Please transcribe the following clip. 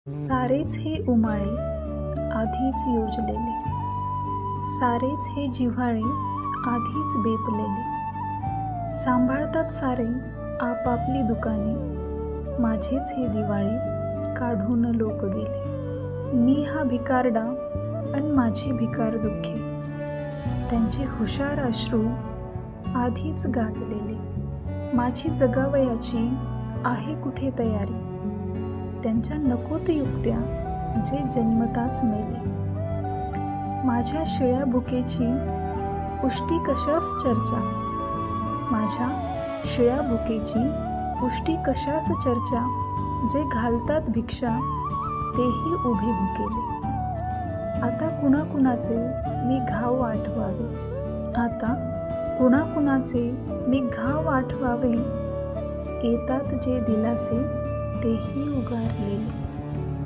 सारेच हे उमाळे आधीच योजलेले, सारेच हे जिव्हाळे आधीच बेतलेले. सांभाळतात सारे आपापली दुकाने, माझेच हे दिवाळे काढून लोक गेले. मी हा भिकारडा अन माझी भिकार दुःखे, त्यांचे हुशार अश्रू आधीच गाजलेले. माझी जगावयाची आहे कुठे तयारी, त्यांच्या नकोत युक्त्या जे जन्मताच मेले. माझ्या शिळ्या भुकेची उष्टी कशास चर्चा, माझ्या शिळ्या भुकेची उष्टी कशास चर्चा, जे घालतात भिक्षा तेही उभे भुकेले. आता कुणाकुणाचे मी घाव आठवावे, आता कुणाकुणाचे मी घाव आठवावे, येतात जे दिलासे तेही उगारलेले.